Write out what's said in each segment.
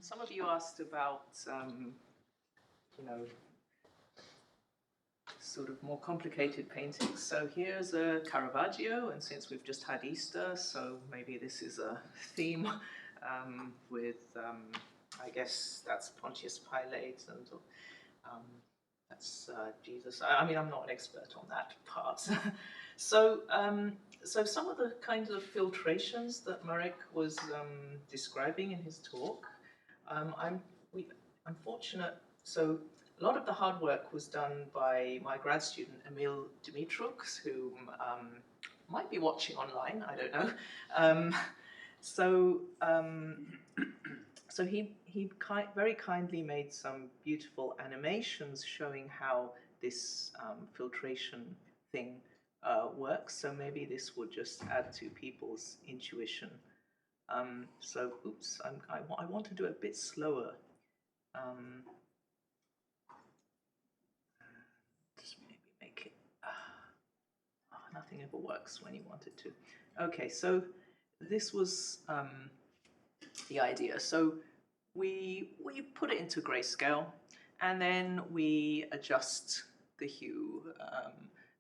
some of you asked about, you know, sort of more complicated paintings. So here's a Caravaggio, and since we've just had Easter, so maybe this is a theme with, I guess that's Pontius Pilate, and that's Jesus. I mean, I'm not an expert on that part. So some of the kinds of filtrations that Marek was describing in his talk, I'm fortunate. So a lot of the hard work was done by my grad student Emil Dimitrux, who might be watching online. I don't know. So he very kindly made some beautiful animations showing how this filtration thing works. So maybe this would just add to people's intuition. So, oops, I want to do it a bit slower. Just maybe make it. Nothing ever works when you want it to. Okay, so this was the idea. So we put it into grayscale, and then we adjust the hue.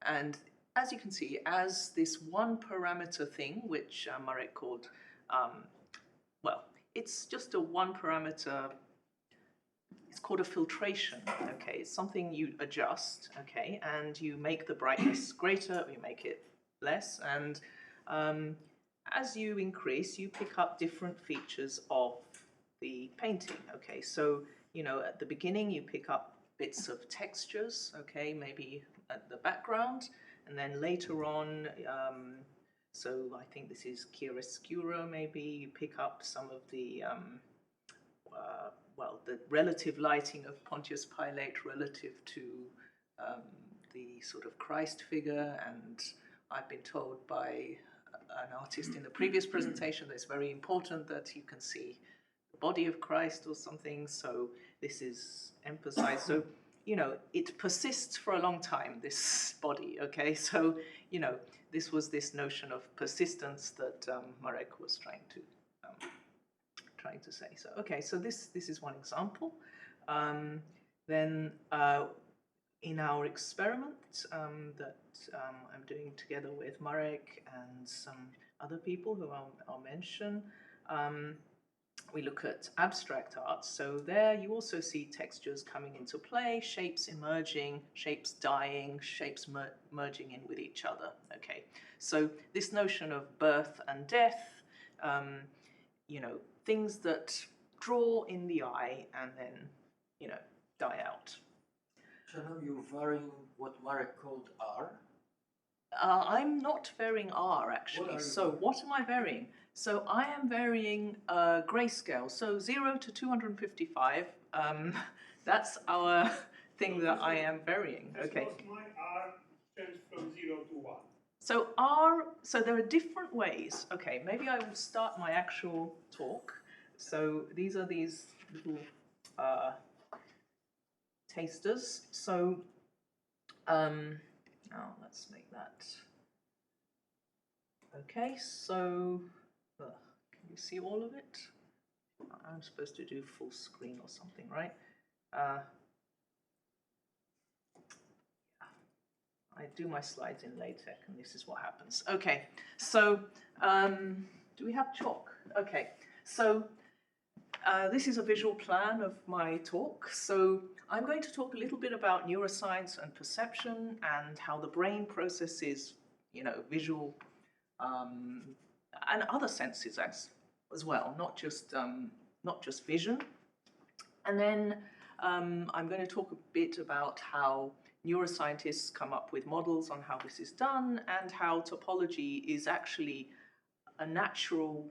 And as you can see, as this one parameter thing, which Marek called, well, it's just a one parameter. It's called a filtration. Okay, it's something you adjust. Okay, and you make the brightness greater, or you make it less, and as you increase, you pick up different features of the painting. Okay, so at the beginning you pick up bits of textures. Okay, maybe at the background, and then later on, so I think this is chiaroscuro. Maybe you pick up some of the the relative lighting of Pontius Pilate relative to the sort of Christ figure. And I've been told by an artist in the previous presentation that it's very important that you can see the body of Christ or something. So this is emphasized. So, it persists for a long time, this body, okay? So, this was this notion of persistence that Marek was trying to say. So, okay, so this is one example. Then in our experiment that I'm doing together with Marek and some other people who I'll mention, we look at abstract art. So there you also see textures coming into play, shapes emerging, shapes dying, shapes merging in with each other. Okay, so this notion of birth and death, things that draw in the eye and then, die out. Shabnam, you're varying what Marek called R? I'm not varying R, actually. What am I varying? So I am varying grayscale. So 0 to 255, that's our thing that I am varying. Okay. My R changes from 0 to 1. So there are different ways. Okay, maybe I will start my actual talk. So these are these little tasters. So let's make that. Okay, so can you see all of it? I'm supposed to do full screen or something, right? I do my slides in LaTeX, and this is what happens. Okay, so do we have chalk? Okay, so this is a visual plan of my talk. So I'm going to talk a little bit about neuroscience and perception and how the brain processes, visual and other senses as well, not just vision. And then I'm going to talk a bit about how neuroscientists come up with models on how this is done, and how topology is actually a natural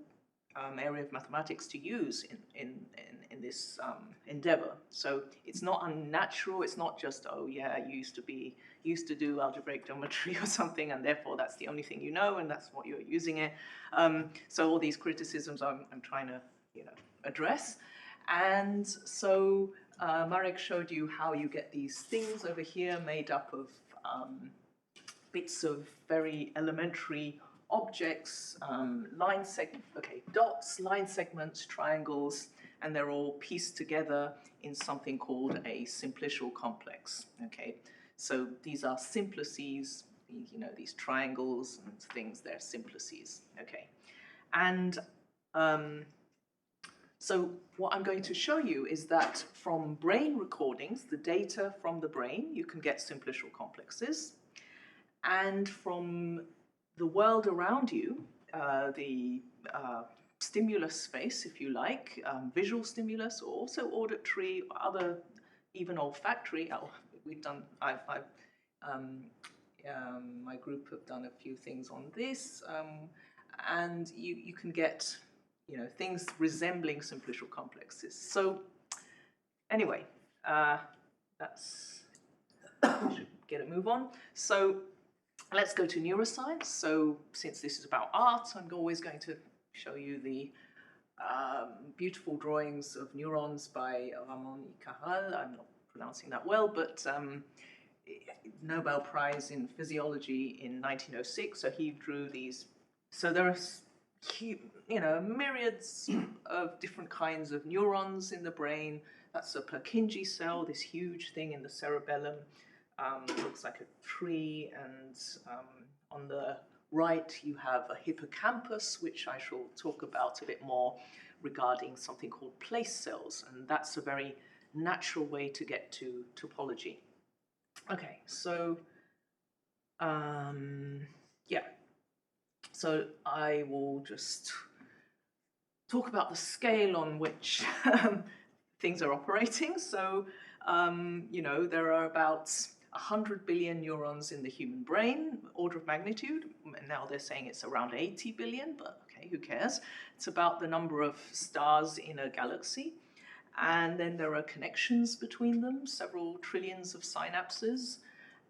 area of mathematics to use in this endeavor. So it's not unnatural. It's not just, oh yeah, you used to do algebraic geometry or something, and therefore that's the only thing you know, and that's what you're using it. So all these criticisms I'm trying to address. And so Marek showed you how you get these things over here made up of bits of very elementary objects, dots, line segments, triangles, and they're all pieced together in something called a simplicial complex. Okay, so these are simplices, you know, these triangles and things, they're simplices. Okay, and so what I'm going to show you is that from brain recordings, the data from the brain, you can get simplicial complexes. And from the world around you, the stimulus space, if you like, visual stimulus, or also auditory, other, even olfactory. My group have done a few things on this, and you can get, you know, things resembling simplicial complexes. So anyway, that's, we should get a move on. So let's go to neuroscience. So since this is about art, I'm always going to show you the beautiful drawings of neurons by Ramon y Cajal. I'm not pronouncing that well, but Nobel Prize in Physiology in 1906. So he drew these. So there are, you know, myriads of different kinds of neurons in the brain. That's a Purkinje cell, this huge thing in the cerebellum. Looks like a tree, and on the right you have a hippocampus, which I shall talk about a bit more regarding something called place cells, and that's a very natural way to get to topology. Okay, so yeah, so I will just talk about the scale on which things are operating. So you know, there are about 100 billion neurons in the human brain, order of magnitude. Now they're saying it's around 80 billion, but okay, who cares? It's about the number of stars in a galaxy. And then there are connections between them, several trillions of synapses.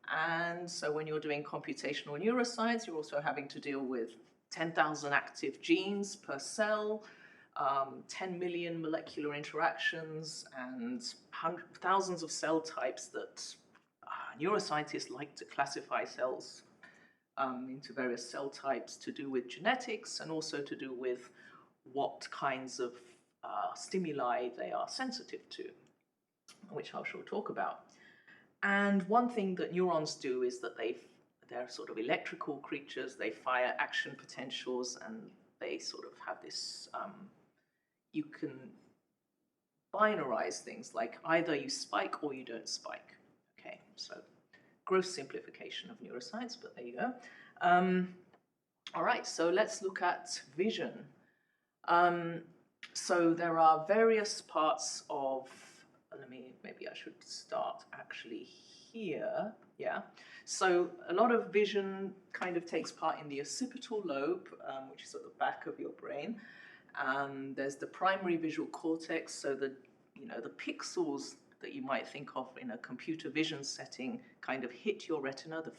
And so when you're doing computational neuroscience, you're also having to deal with 10,000 active genes per cell, 10 million molecular interactions, and thousands of cell types that neuroscientists like to classify cells into various cell types to do with genetics and also to do with what kinds of stimuli they are sensitive to, which I shall talk about. And one thing that neurons do is that they're sort of electrical creatures. They fire action potentials, and they sort of have this, you can binarize things, like either you spike or you don't spike. Okay, so gross simplification of neuroscience, but there you go. All right, so let's look at vision. So there are various parts of, maybe I should start actually here. Yeah, so a lot of vision kind of takes part in the occipital lobe, which is at the back of your brain. There's the primary visual cortex, so the pixels that you might think of in a computer vision setting kind of hit your retina. The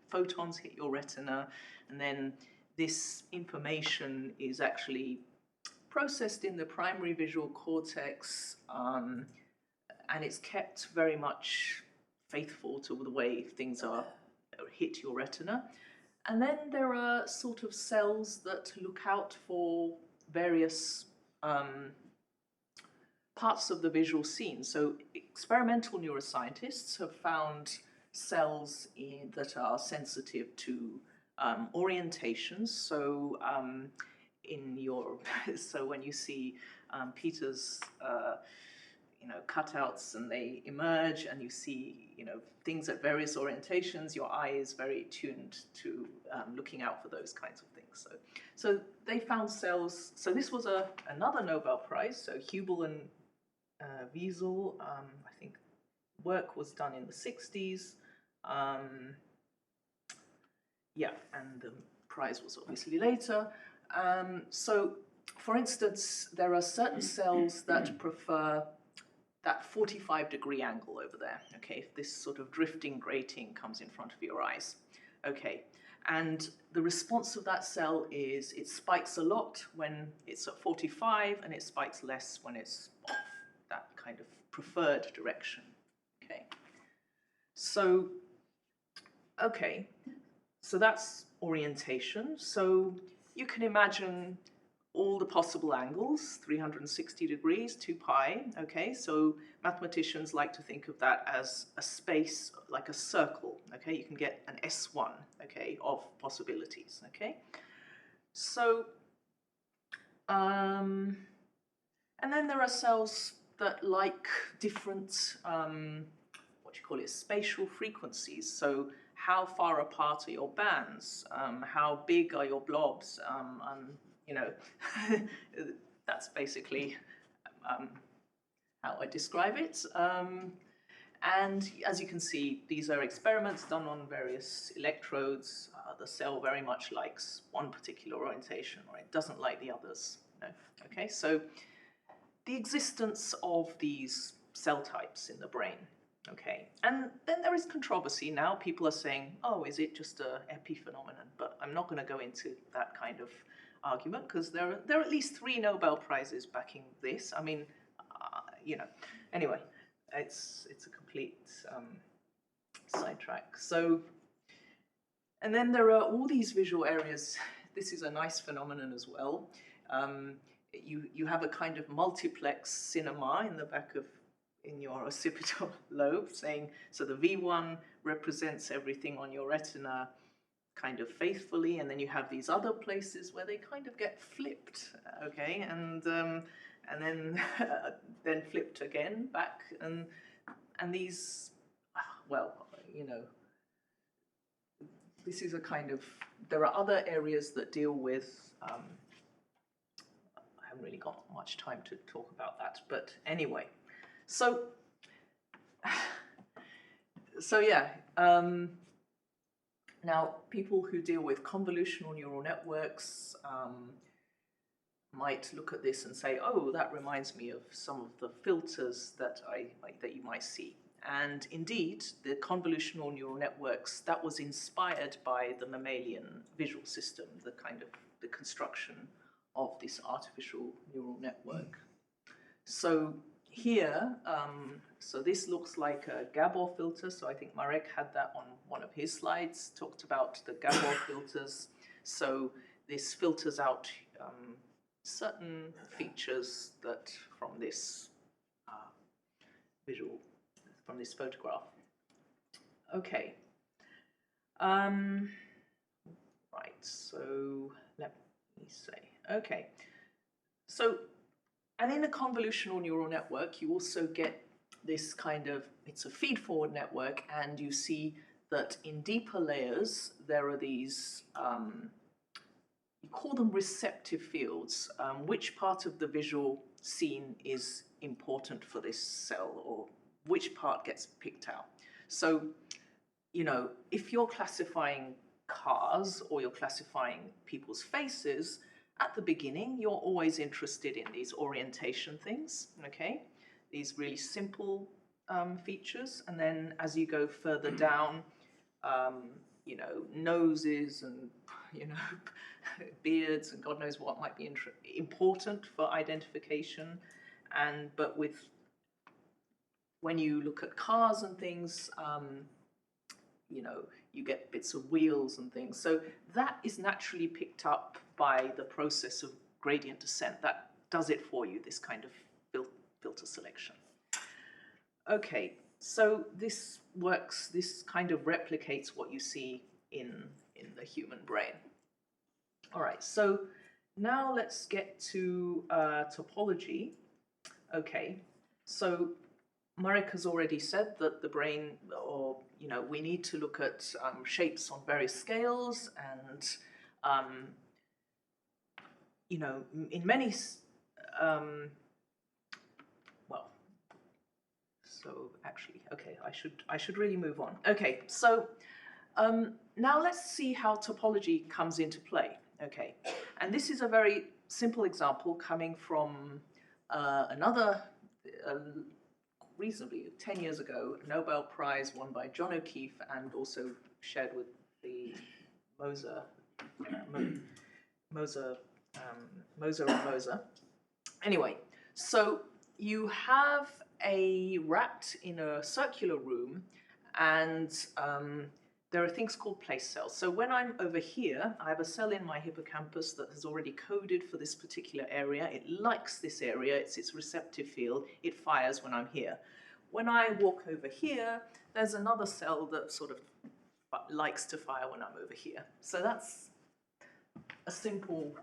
photons hit your retina, and then this information is actually processed in the primary visual cortex, and it's kept very much faithful to the way things hit your retina. And then there are sort of cells that look out for various parts of the visual scene. So experimental neuroscientists have found cells that are sensitive to orientations. So so when you see Peter's cutouts and they emerge, and you see things at various orientations, your eye is very tuned to looking out for those kinds of things. So they found cells. So this was another Nobel Prize. So Hubel and Wiesel, I think work was done in the 60s. Yeah, and the prize was obviously later. So, for instance, there are certain cells that prefer that 45-degree angle over there, okay, if this sort of drifting grating comes in front of your eyes. Okay, and the response of that cell is it spikes a lot when it's at 45, and it spikes less when it's off that kind of preferred direction. Okay, so that's orientation. So you can imagine all the possible angles, 360 degrees, 2 pi, okay? So mathematicians like to think of that as a space, like a circle, okay? You can get an S1, okay, of possibilities, okay? So, and then there are cells that like different, spatial frequencies. So how far apart are your bands? How big are your blobs? You know, that's basically how I describe it. And as you can see, these are experiments done on various electrodes. The cell very much likes one particular orientation, or it doesn't like the others. You know? Okay, so the existence of these cell types in the brain. Okay, and then there is controversy now. People are saying, oh, is it just an epiphenomenon? But I'm not going to go into that kind of argument because there are at least 3 Nobel Prizes backing this. I mean, you know, anyway, it's a complete sidetrack. So, and then there are all these visual areas. This is a nice phenomenon as well. You have a kind of multiplex cinema in the back of in your occipital lobe, saying, so the V1 represents everything on your retina kind of faithfully, and then you have these other places where they kind of get flipped, okay, and then then flipped again back, and these, well, you know, this is a kind of, there are other areas that deal with, I haven't really got much time to talk about that, but anyway. So yeah, now people who deal with convolutional neural networks might look at this and say, oh, that reminds me of some of the filters that that you might see. And indeed, the convolutional neural networks, that was inspired by the mammalian visual system, the kind of the construction of this artificial neural network. So here, so this looks like a Gabor filter. So I think Marek had that on one of his slides, talked about the Gabor filters. So this filters out certain features that from this visual, from this photograph. Okay. Right, so let me say, okay. So, and in a convolutional neural network, you also get this kind of, it's a feed-forward network, and you see that in deeper layers, there are these, you call them receptive fields. Which part of the visual scene is important for this cell, or which part gets picked out? So, you know, if you're classifying cars or you're classifying people's faces, at the beginning, you're always interested in these orientation things, okay? These really simple features. And then as you go further down, you know, noses and, you know, beards and God knows what might be important for identification. But when you look at cars and things, you know, you get bits of wheels and things. So that is naturally picked up by the process of gradient descent. That does it for you, this kind of filter selection. Okay, so this works, this kind of replicates what you see in the human brain. All right, so now let's get to topology. Okay, so Marek has already said that the brain, or, you know, we need to look at shapes on various scales, and, you know, in many, well, so actually, okay, I should really move on. Okay, so now let's see how topology comes into play. Okay, and this is a very simple example coming from another reasonably 10 years ago, a Nobel Prize won by John O'Keefe and also shared with the Moser and Moser. Anyway, so you have a rat in a circular room, and there are things called place cells. So when I'm over here, I have a cell in my hippocampus that has already coded for this particular area. It likes this area, it's its receptive field, it fires when I'm here. When I walk over here, there's another cell that sort of likes to fire when I'm over here. So that's a simple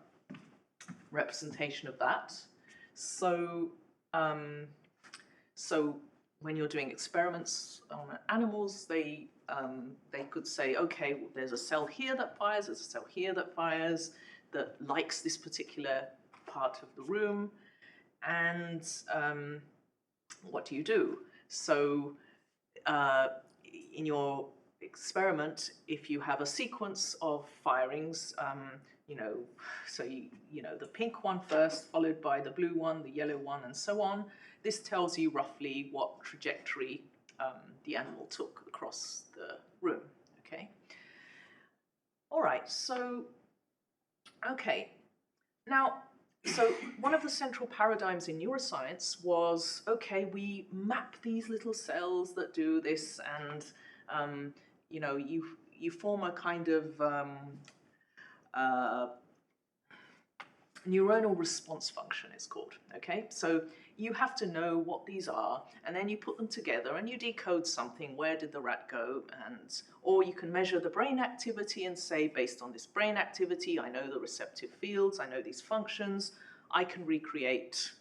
representation of that. So, so when you're doing experiments on animals, they could say, okay, well, there's a cell here that fires, there's a cell here that fires, that likes this particular part of the room, and what do you do? So in your experiment, if you have a sequence of firings, you know, so you know the pink one first, followed by the blue one, the yellow one, and so on. This tells you roughly what trajectory the animal took across the room. Okay. All right. So, okay. Now, so one of the central paradigms in neuroscience was, okay, we map these little cells that do this, and you know, you form a kind of neuronal response function, it's called. Okay, so you have to know what these are, and then you put them together and you decode something. Where did the rat go? And or you can measure the brain activity and say, based on this brain activity, I know the receptive fields, I know these functions, I can recreate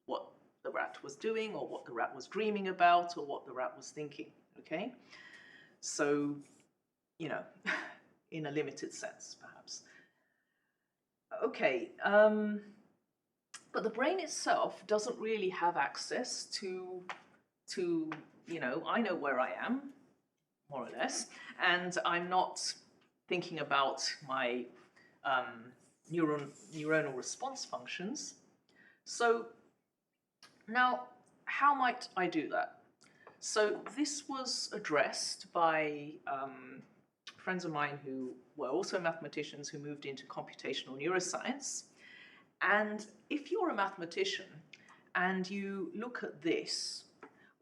what the rat was doing, or what the rat was dreaming about, or what the rat was thinking. Okay, so you know, in a limited sense, perhaps. Okay, but the brain itself doesn't really have access to, you know, I know where I am, more or less, and I'm not thinking about my neuronal response functions. So now, how might I do that? So this was addressed by friends of mine who were also mathematicians who moved into computational neuroscience. And if you're a mathematician and you look at this,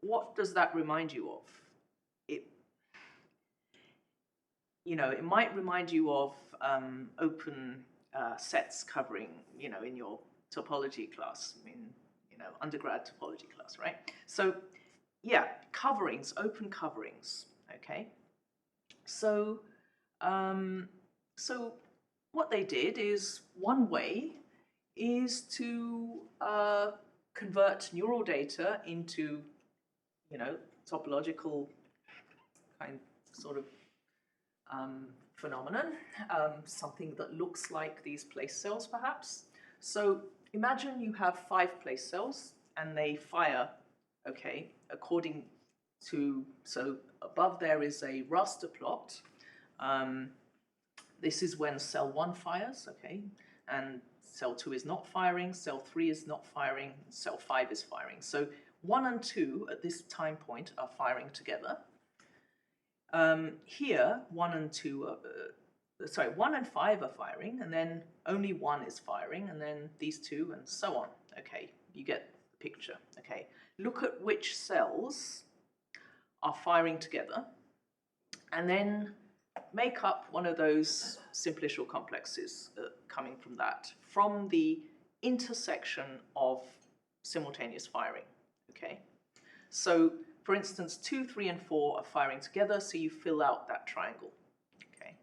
what does that remind you of? You know, it might remind you of open sets covering, you know, in your topology class, in, you know, undergrad topology class, right? So, yeah, coverings, open coverings, okay? So, so what they did is, one way is to convert neural data into, you know, topological kind sort of phenomenon, something that looks like these place cells, perhaps. So imagine you have 5 place cells and they fire, okay, according to, so above there is a raster plot. This is when cell 1 fires, okay, and cell 2 is not firing, cell 3 is not firing, cell 5 is firing. So 1 and 2 at this time point are firing together. Here, 1 and 2, 1 and 5 are firing, and then only 1 is firing, and then these 2, and so on. Okay, you get the picture. Okay, look at which cells are firing together, and then make up one of those simplicial complexes coming from that, from the intersection of simultaneous firing. Okay, so for instance, 2, 3, and 4 are firing together, so you fill out that triangle. Okay.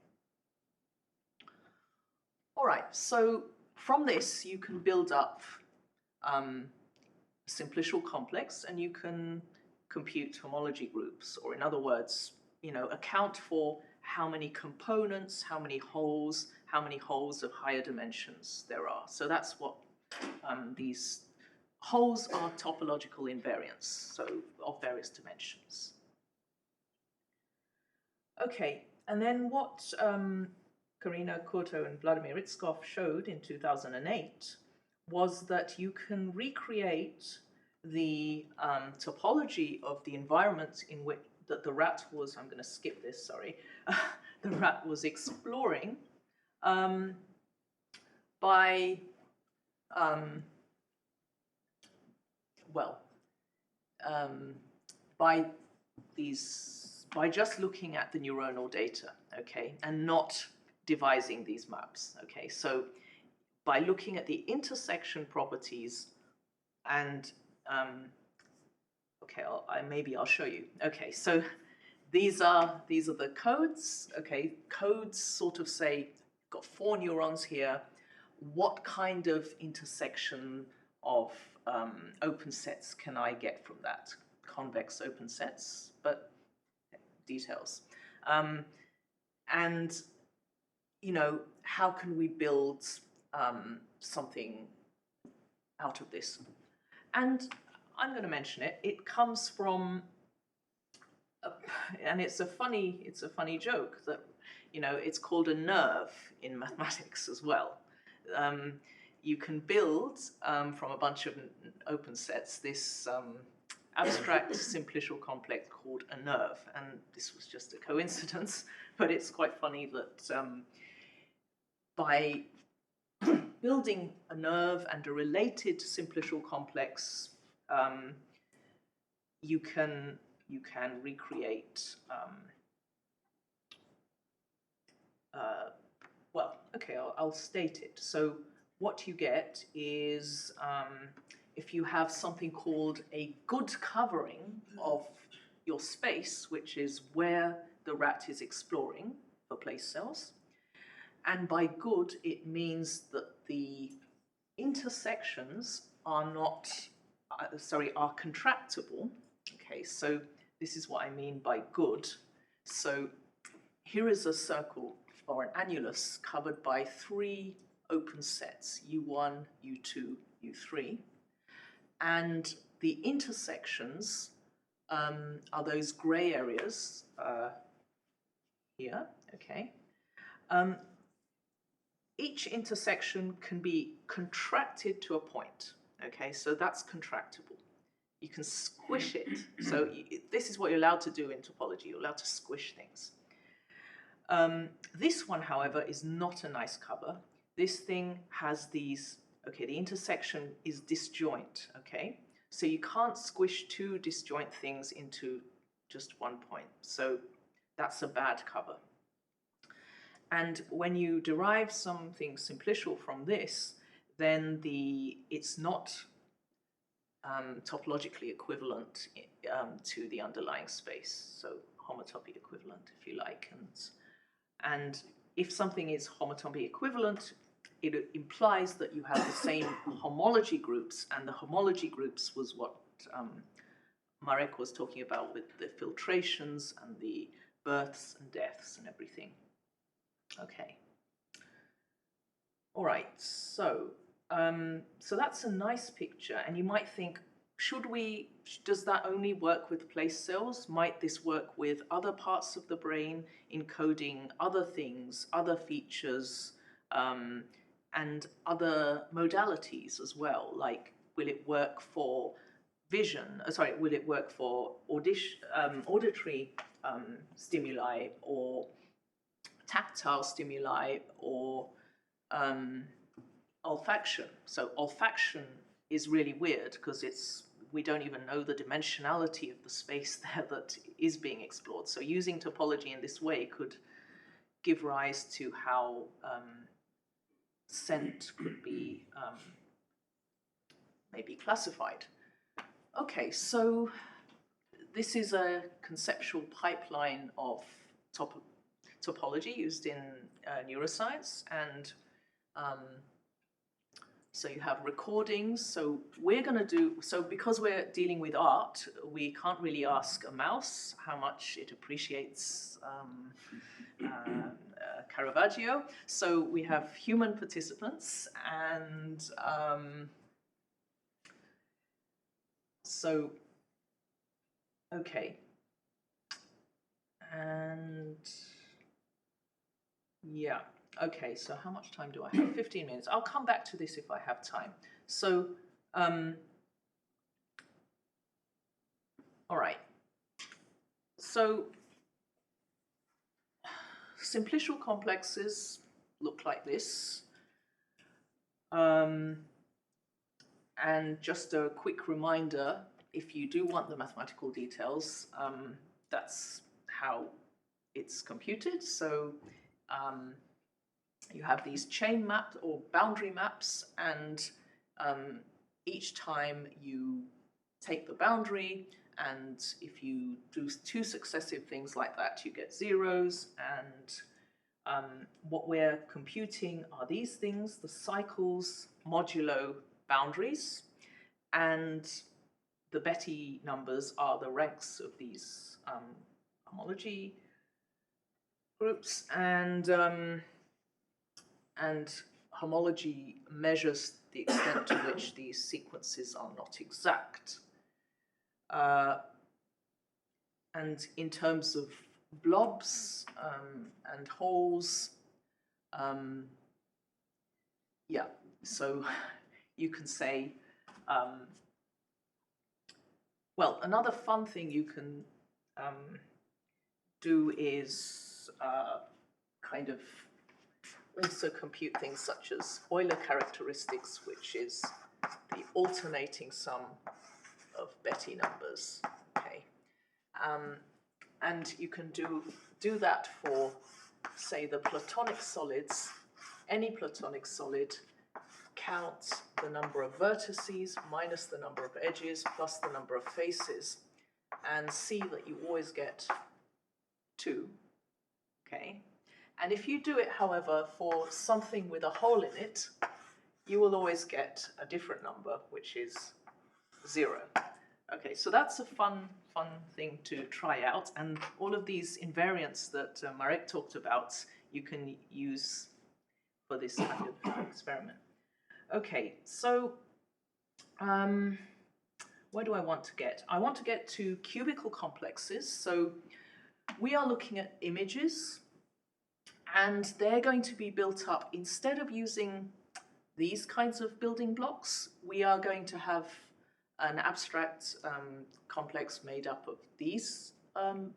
All right, so from this you can build up a simplicial complex, and you can compute homology groups, or in other words, you know, account for how many components, how many holes of higher dimensions there are. So that's what these holes are, topological invariants, so of various dimensions. Okay, and then what Karina Kurto and Vladimir Itskov showed in 2008 was that you can recreate the topology of the environment in which that the rat was, I'm going to skip this, sorry, the rat was exploring by by these by just looking at the neuronal data, okay, and not devising these maps, okay. So by looking at the intersection properties and, okay, maybe I'll show you. Okay, so these are the codes, okay. Codes sort of say, got 4 neurons here, what kind of intersection of open sets can I get from that? Convex open sets, but details. And, you know, how can we build something out of this? And I'm going to mention it. It comes from, and it's a funny joke that, you know, it's called a nerve in mathematics as well. You can build from a bunch of open sets this abstract simplicial complex called a nerve, and this was just a coincidence, but it's quite funny that by building a nerve and a related simplicial complex, you can recreate well, okay, I'll state it. So what you get is if you have something called a good covering of your space, which is where the rat is exploring for place cells, and by good it means that the intersections are not, are contractible. Okay, so this is what I mean by good. So here is a circle or an annulus covered by 3 open sets, U1, U2, U3. And the intersections are those gray areas here, okay. Each intersection can be contracted to a point, okay, so that's contractible. You can squish it. So this is what you're allowed to do in topology. You're allowed to squish things. This one, however, is not a nice cover. This thing has these, okay, the intersection is disjoint, okay? So you can't squish 2 disjoint things into just one point. So that's a bad cover. And when you derive something simplicial from this, then it's not topologically equivalent to the underlying space, so homotopy equivalent, if you like. And if something is homotopy equivalent, it implies that you have the same homology groups, and the homology groups was what Marek was talking about with the filtrations and the births and deaths and everything. Okay. All right, so that's a nice picture, and you might think, does that only work with place cells? Might this work with other parts of the brain, encoding other things, other features, and other modalities as well? Like, will it work for vision? Will it work for auditory stimuli, or tactile stimuli, or olfaction? So olfaction is really weird because we don't even know the dimensionality of the space there that is being explored. So using topology in this way could give rise to how scent could be maybe classified. Okay, so this is a conceptual pipeline of topology used in neuroscience, and so you have recordings. So we're going to do, so because we're dealing with art, we can't really ask a mouse how much it appreciates Caravaggio. So we have human participants, and so, okay. And yeah, okay, so how much time do I have? 15 minutes. I'll come back to this if I have time. So, all right. So, simplicial complexes look like this. And just a quick reminder, if you do want the mathematical details, that's how it's computed. So you have these chain maps or boundary maps, and each time you take the boundary, and if you do two successive things like that, you get zeros. And what we're computing are these things, the cycles modulo boundaries, and the Betti numbers are the ranks of these homology groups, and homology measures the extent to which these sequences are not exact. And in terms of blobs and holes, yeah, so you can say, well, another fun thing you can do is kind of also compute things such as Euler characteristics, which is the alternating sum of Betti numbers. Okay, and you can do that for, say, the Platonic solids. Any Platonic solid, count the number of vertices minus the number of edges plus the number of faces, and see that you always get 2. Okay. And if you do it, however, for something with a hole in it, you will always get a different number, which is 0. Okay, so that's a fun thing to try out. And all of these invariants that Marek talked about, you can use for this kind of experiment. Okay, so where do I want to get? I want to get to cubical complexes. So we are looking at images, and they're going to be built up, instead of using these kinds of building blocks, we are going to have an abstract complex made up of these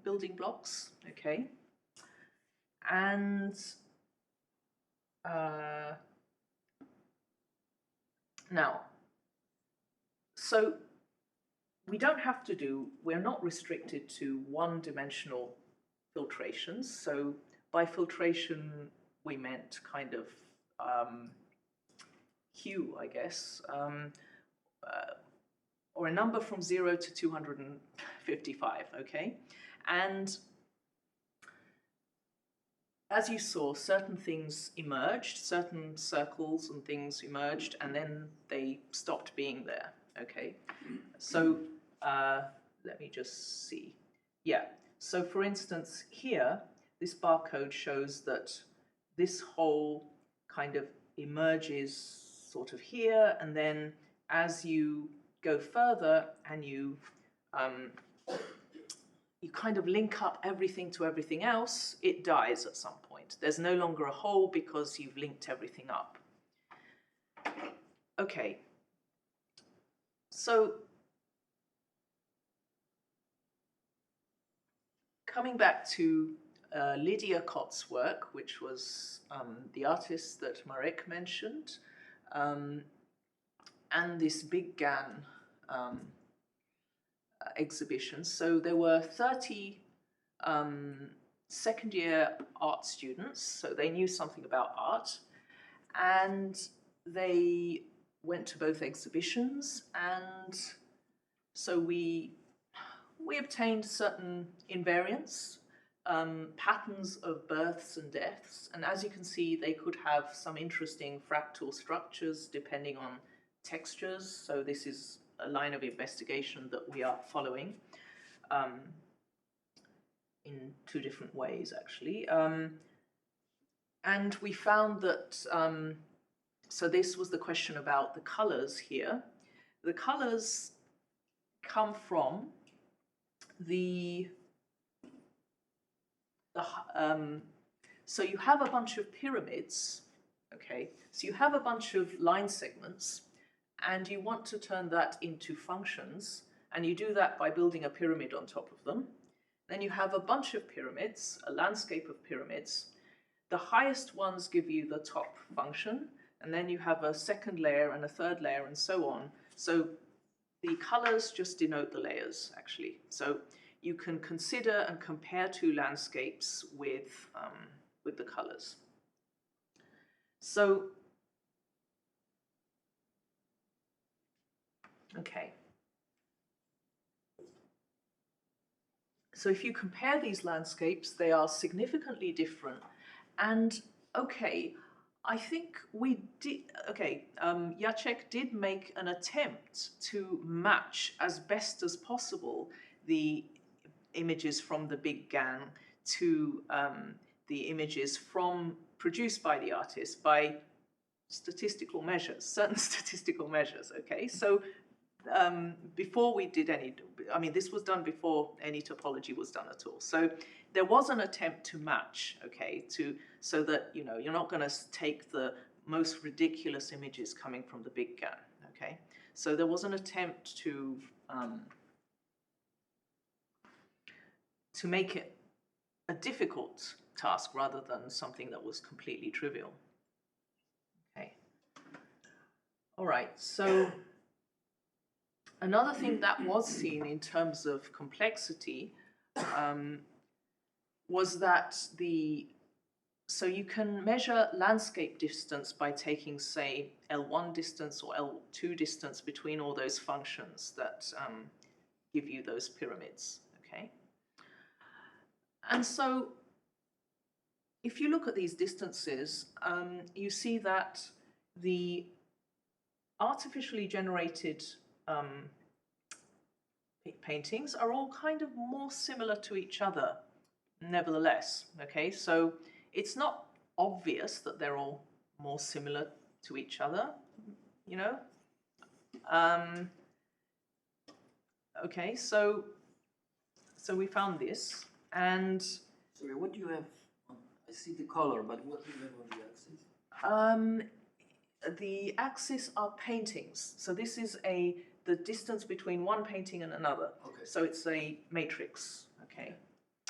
building blocks, okay? And now, so we don't have to do, we're not restricted to one-dimensional filtrations. So by filtration, we meant kind of hue, I guess, or a number from 0 to 255, okay? And as you saw, certain things emerged, certain circles and things emerged, and then they stopped being there, okay? So let me just see. Yeah, so for instance, here, this barcode shows that this hole kind of emerges sort of here, and then as you go further and you kind of link up everything to everything else, it dies at some point. There's no longer a hole because you've linked everything up. Okay, so coming back to Lydia Kott's work, which was the artist that Marek mentioned, and this Big GAN exhibition. So there were 30 second-year art students, so they knew something about art, and they went to both exhibitions, and so we obtained certain invariants, patterns of births and deaths, and as you can see, they could have some interesting fractal structures depending on textures. So this is a line of investigation that we are following in 2 different ways, actually. And we found that, so this was the question about the colors here. The colors come from so you have a bunch of pyramids, okay? So you have a bunch of line segments, and you want to turn that into functions, and you do that by building a pyramid on top of them. Then you have a bunch of pyramids, a landscape of pyramids. The highest ones give you the top function, and then you have a second layer and a third layer and so on. So the colors just denote the layers, actually. So you can consider and compare two landscapes with the colors. So, okay. So if you compare these landscapes, they are significantly different. And okay, I think we did, okay, Jacek did make an attempt to match as best as possible the images from the Big Gang to the images produced by the artist by statistical measures, certain statistical measures, okay? So before we did any, I mean, this was done before any topology was done at all. So there was an attempt to match, okay, so that, you know, you're not going to take the most ridiculous images coming from the Big Gang, okay? So there was an attempt to make it a difficult task rather than something that was completely trivial. Okay. All right, so another thing that was seen in terms of complexity was that so you can measure landscape distance by taking, say, L1 distance or L2 distance between all those functions that give you those pyramids, okay? And so if you look at these distances, you see that the artificially generated paintings are all kind of more similar to each other, nevertheless, okay? So it's not obvious that they're all more similar to each other, you know? Okay, so we found this, and Sorry, what do you have? I see the color, but what do you have on the axis? the axis are paintings. So this is the distance between one painting and another. Okay. So it's a matrix, okay?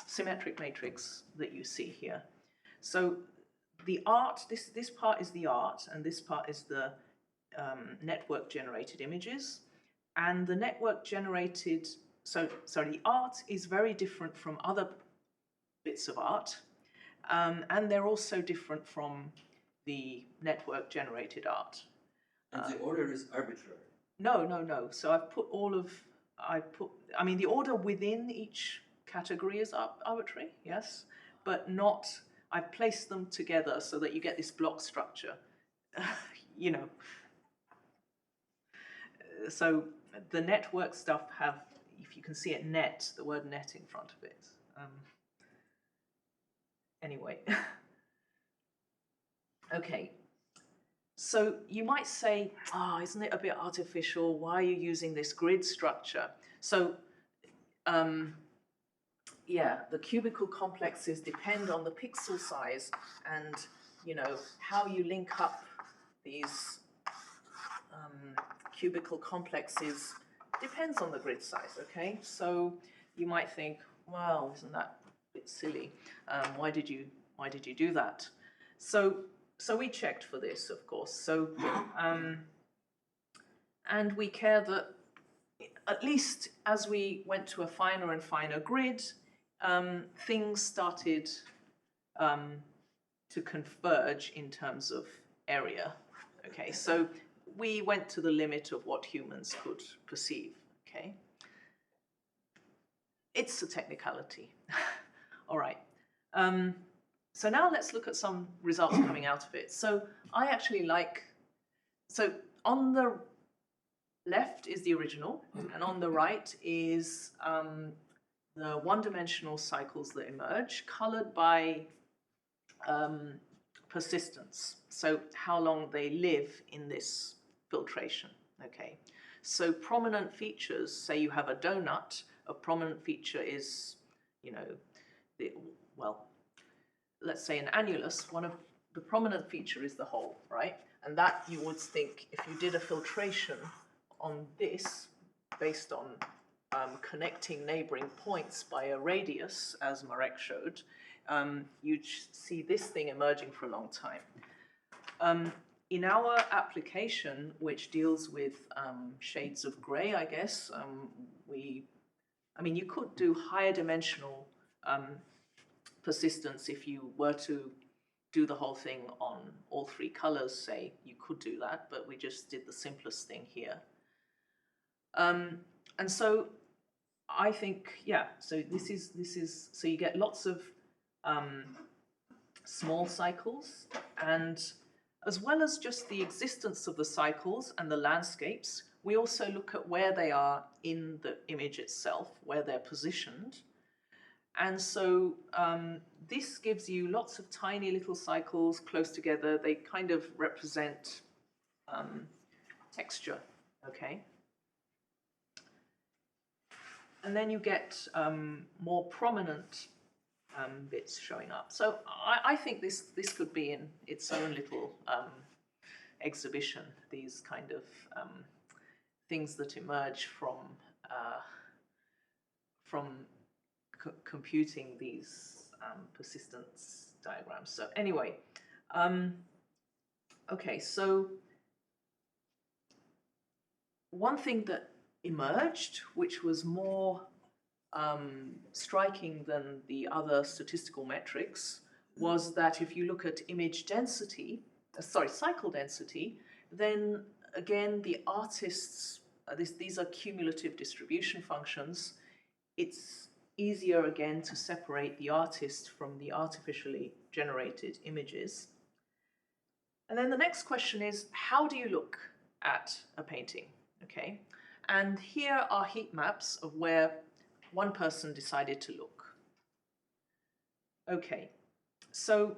Symmetric matrix that you see here. So the art, this part is the art, and this part is the network-generated images. And the network-generated, sorry, the art is very different from other bits of art, and they're also different from the network-generated art. And the order is arbitrary? No. So I mean, the order within each category is arbitrary, yes, but not, I've placed them together so that you get this block structure, you know. So the network stuff have, if you can see it, net, the word net in front of it. Anyway. Okay. So you might say, isn't it a bit artificial? Why are you using this grid structure? So, yeah, the cubical complexes depend on the pixel size, and, you know, how you link up these cubical complexes depends on the grid size, okay? So you might think, well, isn't that a bit silly? Why did you do that? So we checked for this, of course. So, and we care that at least as we went to a finer and finer grid, things started to converge in terms of area. Okay, so we went to the limit of what humans could perceive. Okay, it's a technicality. All right. So now let's look at some results coming out of it. So I actually so on the left is the original, and on the right is the one-dimensional cycles that emerge, colored by persistence. So how long they live in this filtration, okay? So prominent features, say you have a donut, a prominent feature is, you know, well, let's say an annulus, one of the prominent feature is the hole, right? And that you would think, if you did a filtration on this, based on connecting neighboring points by a radius, as Marek showed, you'd see this thing emerging for a long time. In our application, which deals with shades of grey, I guess, we I mean, you could do higher dimensional persistence if you were to do the whole thing on all three colors, say. You could do that, but we just did the simplest thing here. And so I think, yeah, so this is so you get lots of small cycles, and as well as just the existence of the cycles and the landscapes, we also look at where they are in the image itself, where they're positioned. And so this gives you lots of tiny little cycles close together. They kind of represent texture, okay? And then you get more prominent bits showing up. So I think this could be in its own little exhibition, these kind of things that emerge from computing these persistence diagrams. So anyway, okay, so one thing that emerged, which was more striking than the other statistical metrics, was that if you look at image density, cycle density, then again the artists, these are cumulative distribution functions, it's easier again to separate the artist from the artificially generated images. And then the next question is, how do you look at a painting? Okay, and here are heat maps of where one person decided to look. Okay, so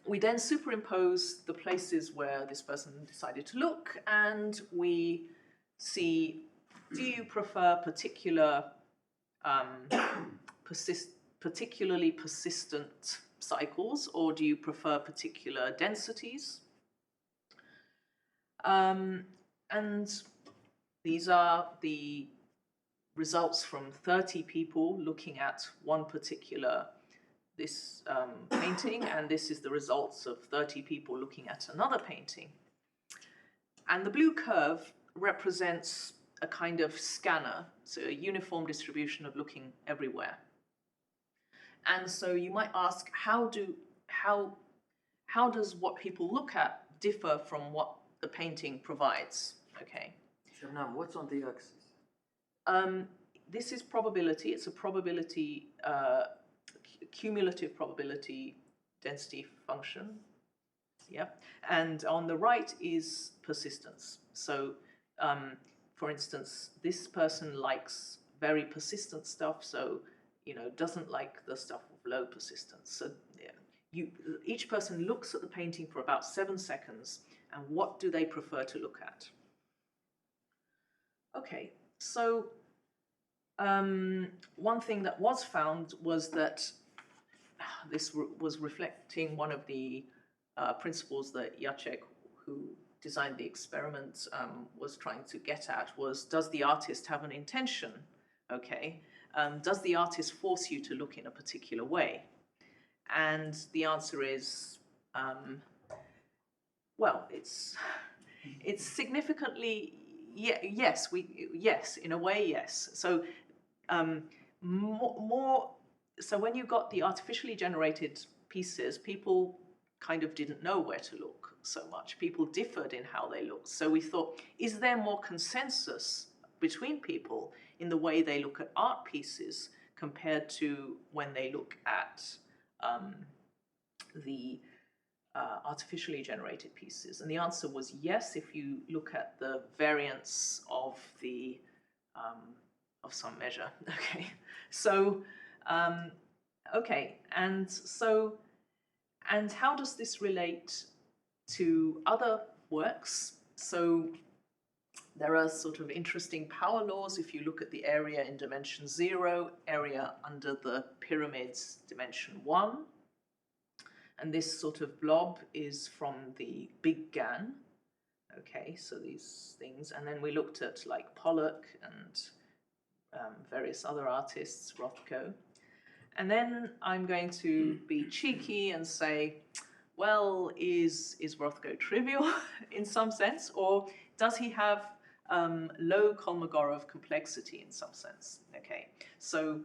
we then superimpose the places where this person decided to look, and we see, do you prefer particular particularly persistent cycles, or do you prefer particular densities? And these are the results from 30 people looking at one particular painting, and this is the results of 30 people looking at another painting. And the blue curve represents a kind of scanner, so a uniform distribution of looking everywhere. And so you might ask, how does what people look at differ from what the painting provides? Okay. Shabnam, what's on the axis? This is probability. It's a probability, cumulative probability density function. Yeah. And on the right is persistence. So, for instance, this person likes very persistent stuff, so doesn't like the stuff with low persistence. So yeah, each person looks at the painting for about 7 seconds, and what do they prefer to look at? Okay, so one thing that was found was that this was reflecting one of the principles that Jacek, who designed the experiment, was trying to get at, was, does the artist have an intention? Okay, does the artist force you to look in a particular way? And the answer is, well, it's significantly yes. Yes, in a way, yes. So so when you got the artificially generated pieces, people kind of didn't know where to look so much. People differed in how they looked. So we thought, is there more consensus between people in the way they look at art pieces compared to when they look at the artificially generated pieces? And the answer was yes, if you look at the variance of the of some measure. Okay, so okay, and how does this relate to other works? So there are sort of interesting power laws. If you look at the area in dimension 0, area under the pyramid's dimension 1, and this sort of blob is from the Big GAN. Okay, so these things, and then we looked at like Pollock and various other artists, Rothko. And then I'm going to be cheeky and say, well, is Rothko trivial in some sense, or does he have low Kolmogorov complexity in some sense. Okay, so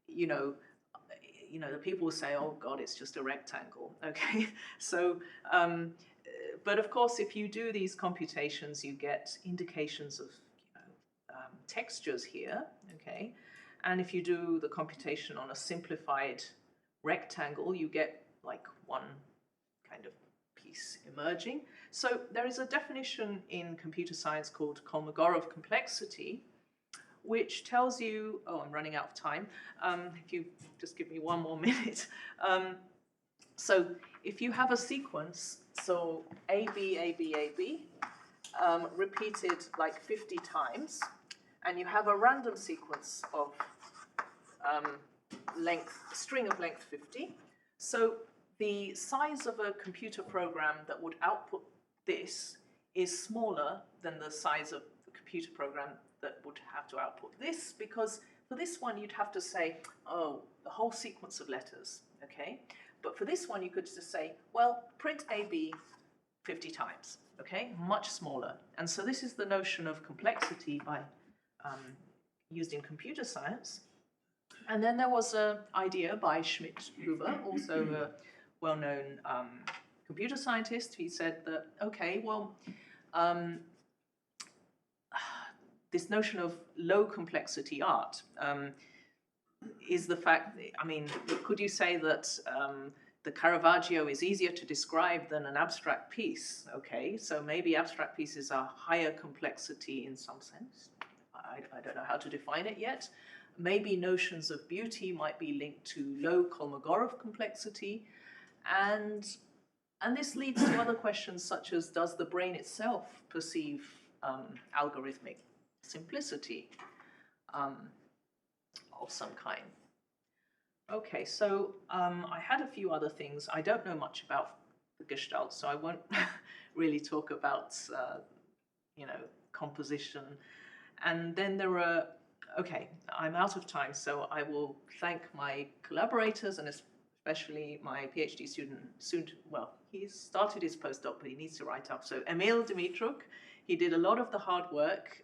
the people will say, "Oh God, it's just a rectangle." Okay, so but of course, if you do these computations, you get indications of textures here. Okay, and if you do the computation on a simplified rectangle, you get like one kind of piece emerging. So there is a definition in computer science called Kolmogorov complexity, which tells you, oh, I'm running out of time. If you just give me one more minute. So if you have a sequence, so A, B, A, B, A, B, repeated like 50 times, and you have a random sequence of string of length 50. So the size of a computer program that would output this is smaller than the size of the computer program that would have to output this, because for this one you'd have to say, oh, the whole sequence of letters, okay? But for this one you could just say, well, print AB 50 times, okay? Much smaller. And so this is the notion of complexity used in computer science. And then there was an idea by Schmidt-Huber, also a well-known computer scientist. He said that, okay, well, this notion of low complexity art is the fact, I mean, could you say that the Caravaggio is easier to describe than an abstract piece? Okay, so maybe abstract pieces are higher complexity in some sense. I don't know how to define it yet. Maybe notions of beauty might be linked to low Kolmogorov complexity, and this leads to other questions such as, does the brain itself perceive algorithmic simplicity of some kind? Okay, so I had a few other things. I don't know much about the Gestalt, so I won't really talk about composition. And then there are, okay, I'm out of time, so I will thank my collaborators and especially my PhD student, well, he's started his postdoc, but he needs to write up. So Emil Dimitruk, he did a lot of the hard work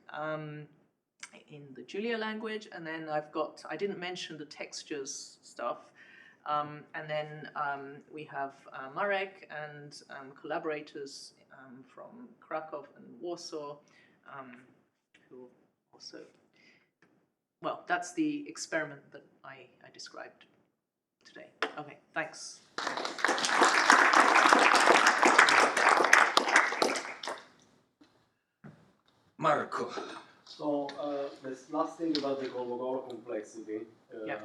in the Julia language, and then I didn't mention the textures stuff, and then we have Marek and collaborators from Krakow and Warsaw, who also, well, that's the experiment that I described today. Okay, thanks. Marco. So this last thing about the Kolmogorov complexity, the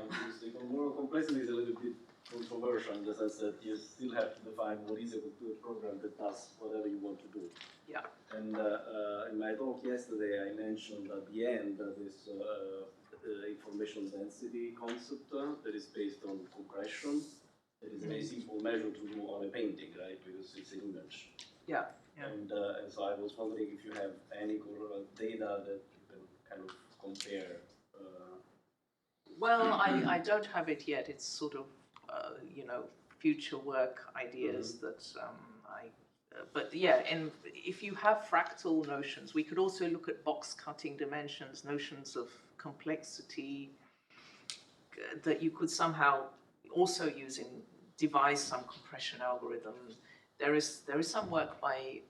Kolmogorov complexity is a little bit controversial in the sense that you still have to define what is a computer program that does whatever you want to do. Yeah. And in my talk yesterday, I mentioned at the end this information density concept that is based on compression. It is a very simple measure to do on a painting, right? Because it's an image. Yeah. And so I was wondering if you have any data that you can kind of compare. Well, I don't have it yet. It's sort of, future work ideas that but yeah, and if you have fractal notions, we could also look at box cutting dimensions, notions of complexity that you could somehow also devise some compression algorithm. There is some work by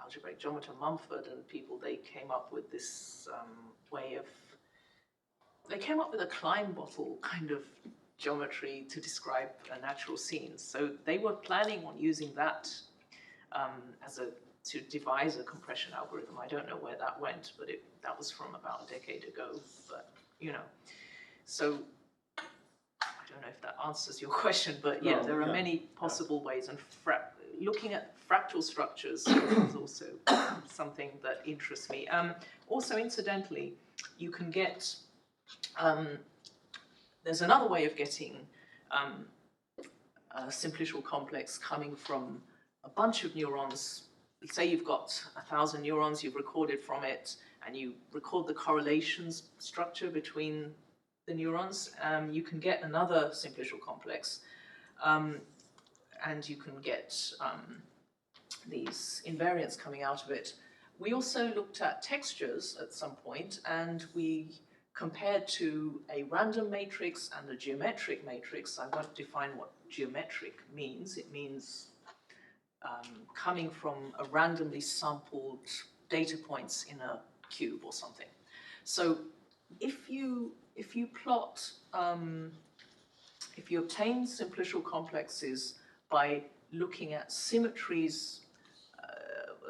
algebraic geometer Mumford and people. They came up with this they came up with a Klein bottle kind of geometry to describe a natural scene. So they were planning on using that to devise a compression algorithm. I don't know where that went, but that was from about a decade ago. But so I don't know if that answers your question, but yeah, there are many possible ways, and looking at fractal structures is also something that interests me. Also, incidentally, you can get, there's another way of getting a simplicial complex coming from a bunch of neurons. Say you've got 1,000 neurons, you've recorded from it, and you record the correlations structure between the neurons. You can get another simplicial complex, and you can get these invariants coming out of it. we also looked at textures at some point, and we compared to a random matrix and a geometric matrix. I won't define what geometric means. It means coming from a randomly sampled data points in a cube or something. So if you plot, if you obtain simplicial complexes by looking at symmetries,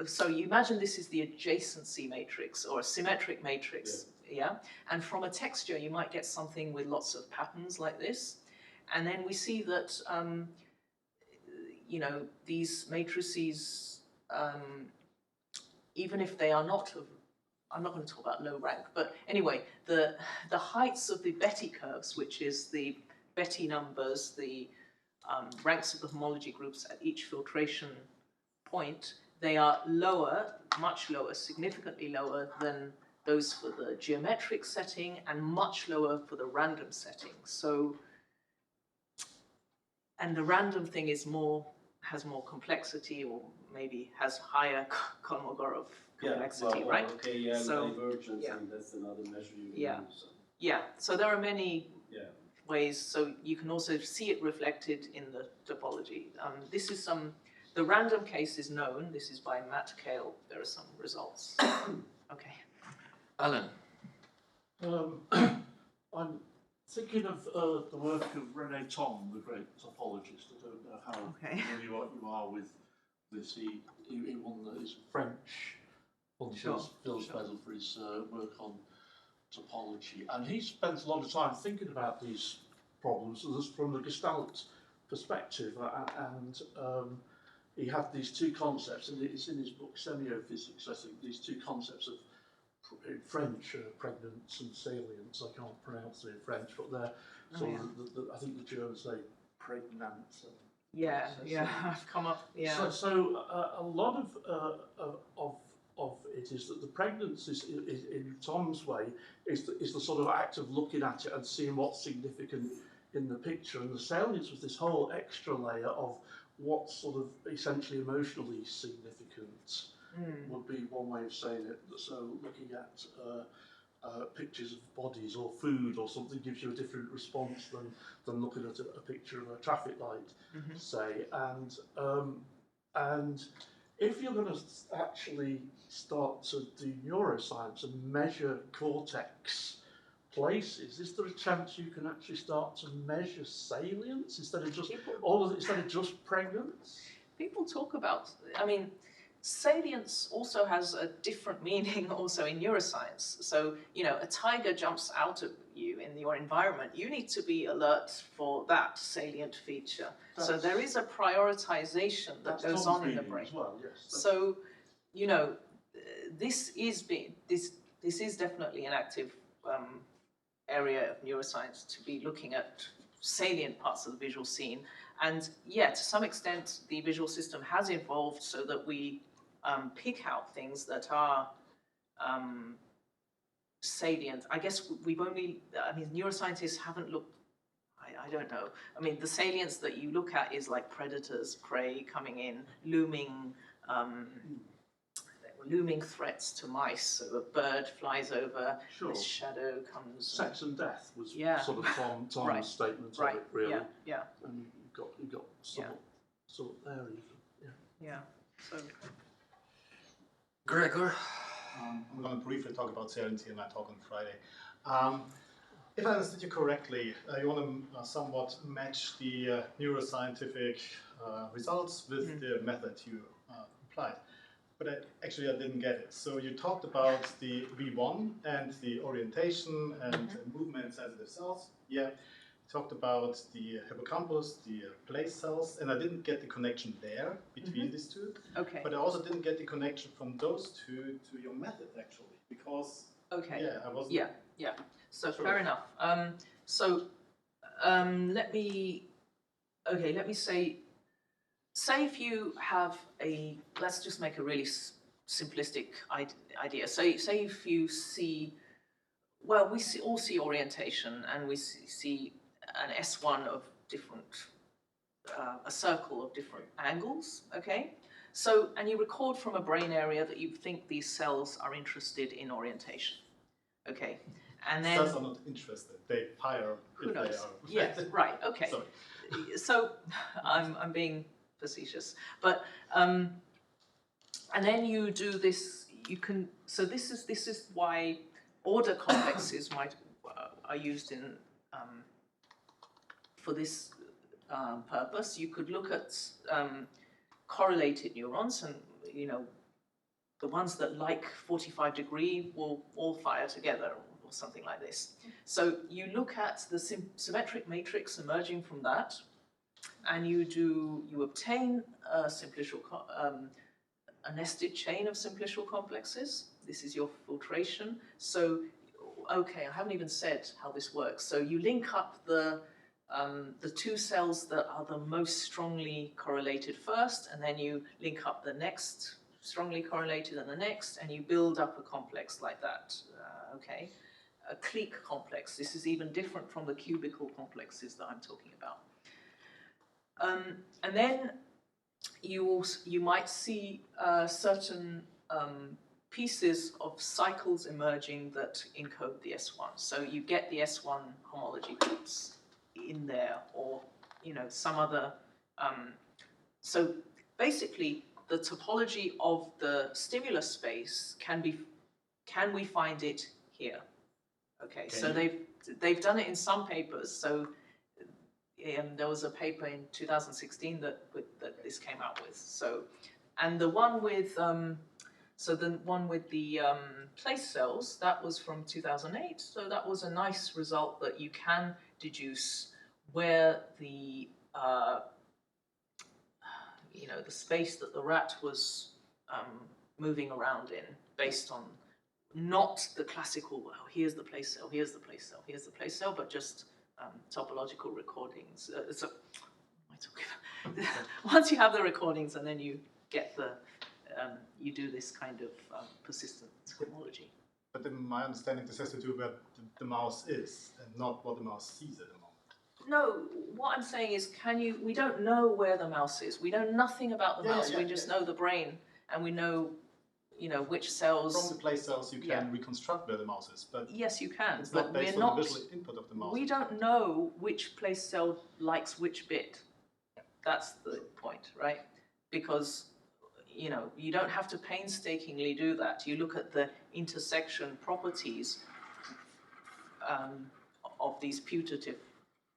so you imagine this is the adjacency matrix or a symmetric matrix, yeah? And from a texture you might get something with lots of patterns like this. And then we see that you know, these matrices, even if they are not of, I'm not going to talk about low rank, but anyway, the heights of the Betti curves, which is the Betti numbers, the ranks of the homology groups at each filtration point, they are lower, much lower, significantly lower than those for the geometric setting and much lower for the random setting. So, and the random thing is has more complexity, or maybe has higher Kolmogorov complexity, right? Okay, yeah, So, divergence, and that's another measure you Yeah. use. Yeah, so there are many Yeah. ways, so you can also see it reflected in the topology. This is the random case is known. This is by Matt Kale. There are some results. Okay. Alan. I'm thinking of the work of René Thom, the great topologist. I don't know how familiar you are with this. He won his French, won the Fields Medal for his work on topology, and he spends a lot of time thinking about these problems from the Gestalt perspective, and he had these two concepts, and it's in his book Semiophysics, I think, these two concepts of, in French, pregnance and salience. I can't pronounce it in French, but they're sort of, I think the Germans say pregnant. Yeah, I've come up, So a lot of it is that the pregnance is in Tom's way, is the sort of act of looking at it and seeing what's significant in the picture, and the salience was this whole extra layer of what's sort of essentially emotionally significant. Would be one way of saying it. So looking at pictures of bodies or food or something gives you a different response than looking at a picture of a traffic light, say. And if you're going to actually start to do neuroscience and measure cortex places, is there a chance you can actually start to measure salience instead of just pregnance? People talk about, I mean, salience also has a different meaning also in neuroscience. So, you know, a tiger jumps out at you in your environment, you need to be alert for that salient feature. So there is a prioritization that goes on in the brain. As well, yes. So, you know, this is definitely an active area of neuroscience to be looking at salient parts of the visual scene. And yeah, to some extent, the visual system has evolved so that we pick out things that are salient. I guess we've only, I mean, neuroscientists haven't looked, I don't know. I mean, the salience that you look at is like predators, prey coming in, looming threats to mice. So a bird flies over, this shadow comes. Sex and death was sort of Tom's statement of it, really. Yeah. And you've got sort of there even. Yeah. So. Gregor. I'm going to briefly talk about saliency in my talk on Friday. If I understood you correctly, you want to somewhat match the neuroscientific results with the method you applied. But actually I didn't get it. So you talked about the V1 and the orientation and movement sensitive cells. Yeah. Talked about the hippocampus, the place cells, and I didn't get the connection there between these two. Okay. But I also didn't get the connection from those two to your method actually, because I wasn't. Yeah. So fair enough. Let me say if you have let's just make a really simplistic idea. Say if you see, well, we all see orientation, and we see an S1 of different, a circle of different angles, okay? So, and you record from a brain area that you think these cells are interested in orientation. Okay, and then... Cells are not interested, they fire Who if knows? they are. Yes, right, okay. Sorry. So, I'm being facetious, but, and then you do this, you can, so this is why order complexes are used in, for this purpose. You could look at correlated neurons, and you know, the ones that like 45-degree will all fire together, or something like this. So you look at the symmetric matrix emerging from that, and you obtain a a nested chain of simplicial complexes. This is your filtration. So, okay, I haven't even said how this works. So you link up the two cells that are the most strongly correlated first, and then you link up the next strongly correlated and the next, and you build up a complex like that, okay? A clique complex. This is even different from the cubical complexes that I'm talking about. And then you might see certain pieces of cycles emerging that encode the S1. So you get the S1 homology groups in there, or you know, some other. So basically, the topology of the stimulus space can we find it here? Okay, so they've done it in some papers. So there was a paper in 2016 that this came out with. So, and the one with the place cells, that was from 2008. So that was a nice result that you can deduce where the you know, the space that the rat was moving around in, based on not the classical, well, here's the place cell, here's the place cell, here's the place cell, but just topological recordings. So, what am I talking about? Once you have the recordings, and then you get the, you do this kind of persistent homology. But in my understanding, this has to do with where the mouse is, and not what the mouse sees at the moment. No, what I'm saying is, we don't know where the mouse is. We know nothing about the mouse. We just know the brain, and we know, you know, which cells. From the place cells, you can reconstruct where the mouse is, but yes, you can. it's but not based on the visual input of the mouse. We don't know which place cell likes which bit. That's the point, right? Because you know, you don't have to painstakingly do that. You look at the intersection properties of these putative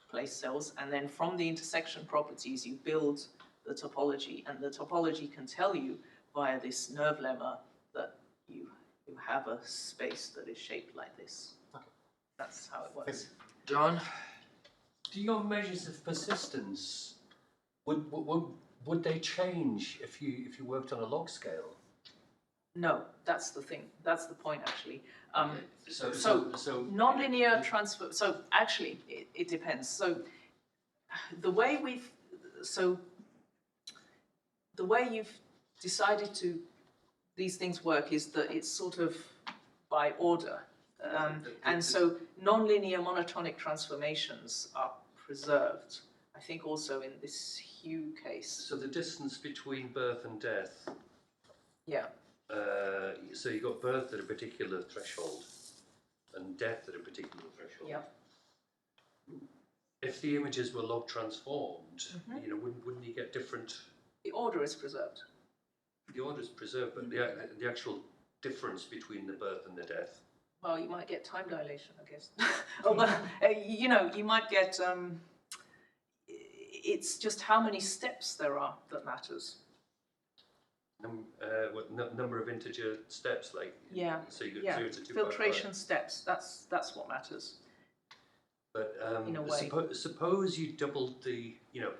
place cells, and then from the intersection properties you build the topology, and the topology can tell you via this nerve lemma that you have a space that is shaped like this. Okay. That's how it works. John, do your measures of persistence, would they change if you worked on a log scale? No, that's the thing. That's the point, actually. Okay. So nonlinear transfer. So actually, it depends. So the way you've decided to these things work is that it's sort of by order, and so nonlinear monotonic transformations are preserved. I think also in this Hugh case. So the distance between birth and death. Yeah. So you got birth at a particular threshold and death at a particular threshold. Yeah. If the images were log transformed, you know, wouldn't you get different? The order is preserved. The order is preserved, but the actual difference between the birth and the death. Well, you might get time dilation, I guess. You know, you might get. It's just how many steps there are that matters. Number of integer steps, like so you got 0 to 2. Filtration steps. That's what matters. But in a way. Suppose you doubled the, you know.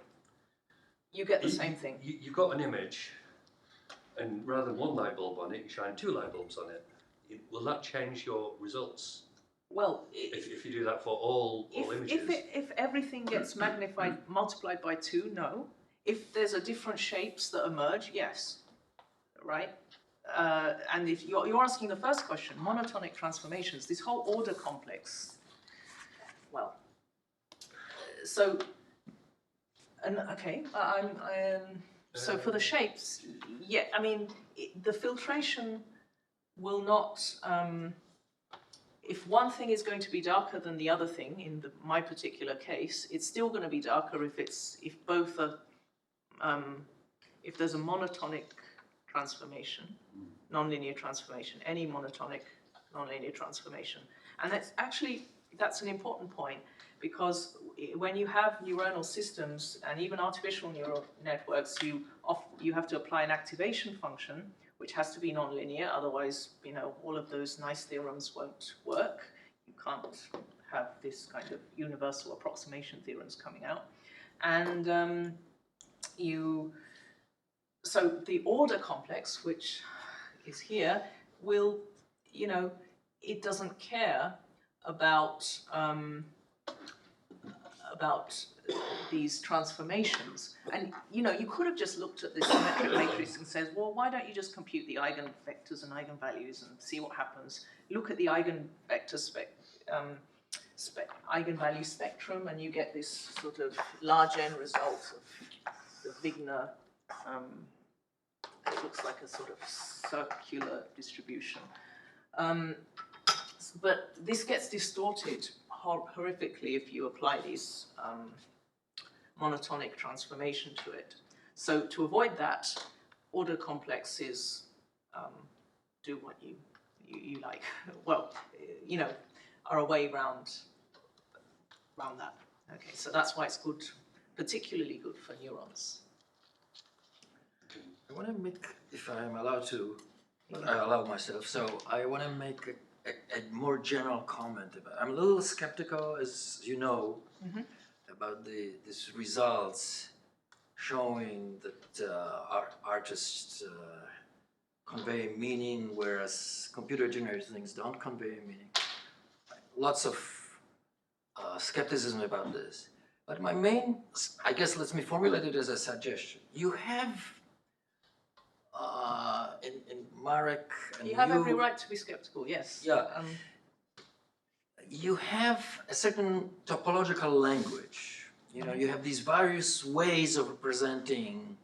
You get the same thing. You got an image, and rather than one light bulb on it, you shine 2 light bulbs on it. Will that change your results? Well, if you do that for all images. If everything gets magnified, multiplied by 2, no. If there's a different shapes that emerge, yes. Right? And if you're asking the first question, monotonic transformations, this whole order complex. Well, so, and okay, So for the shapes, yeah, I mean, the filtration will not, if one thing is going to be darker than the other thing, in my particular case, it's still going to be darker if both are, if there's a monotonic transformation, nonlinear transformation, any monotonic nonlinear transformation. And that's an important point, because when you have neuronal systems and even artificial neural networks, you have to apply an activation function, which has to be nonlinear, otherwise, you know, all of those nice theorems won't work. You can't have this kind of universal approximation theorems coming out. And so the order complex, which is here, will, you know, it doesn't care about these transformations. And, you know, you could have just looked at this symmetric matrix and said, well, why don't you just compute the eigenvectors and eigenvalues and see what happens? Look at the eigenvector eigenvalue spectrum, and you get this sort of large N result of the Wigner. It looks like a sort of circular distribution. But this gets distorted horrifically if you apply these monotonic transformation to it. So to avoid that, order complexes do what you like. Well, you know, are a way around that. Okay, so that's why it's good, particularly good for neurons. I want to make, if I'm allowed to, but I allow myself, so I want to make a more general comment about it. I'm a little skeptical, as you know, about these results showing that artists convey meaning, whereas computer-generated things don't convey meaning. Lots of skepticism about this. But my main, I guess, let me formulate it as a suggestion. You have in Marek and you have every right to be skeptical, yes. Yeah. You have a certain topological language. You know, you have these various ways of representing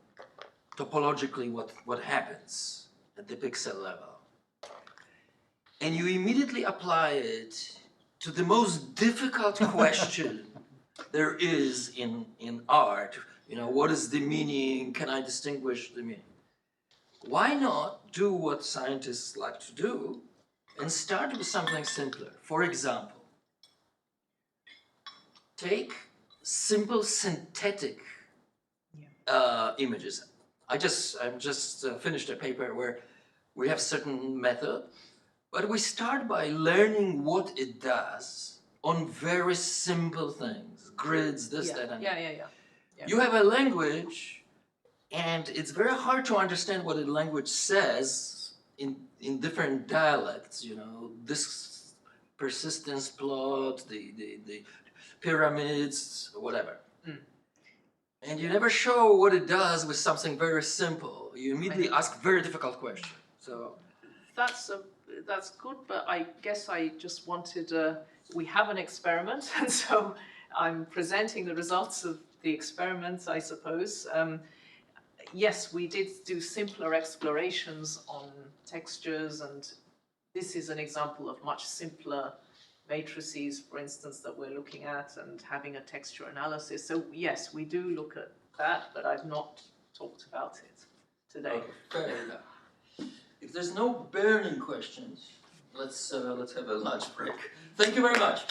topologically what happens at the pixel level. And you immediately apply it to the most difficult question there is in art. You know, what is the meaning? Can I distinguish the meaning? Why not do what scientists like to do and start with something simpler? For example, take simple synthetic images. I just finished a paper where we have certain method, but we start by learning what it does on very simple things, grids, this, that, and that. Yeah. You have a language, and it's very hard to understand what a language says in different dialects, you know, this persistence plot, the pyramids, whatever. And you never show what it does with something very simple. You immediately ask very difficult questions. So that's good, but I guess I just wanted, we have an experiment, and so I'm presenting the results of the experiment, I suppose. Yes, we did do simpler explorations on textures, and this is an example of much simpler matrices, for instance, that we're looking at, and having a texture analysis. So yes, we do look at that, but I've not talked about it today. okay, fair enough. If there's no burning questions, let's have a lunch break. Thank you very much.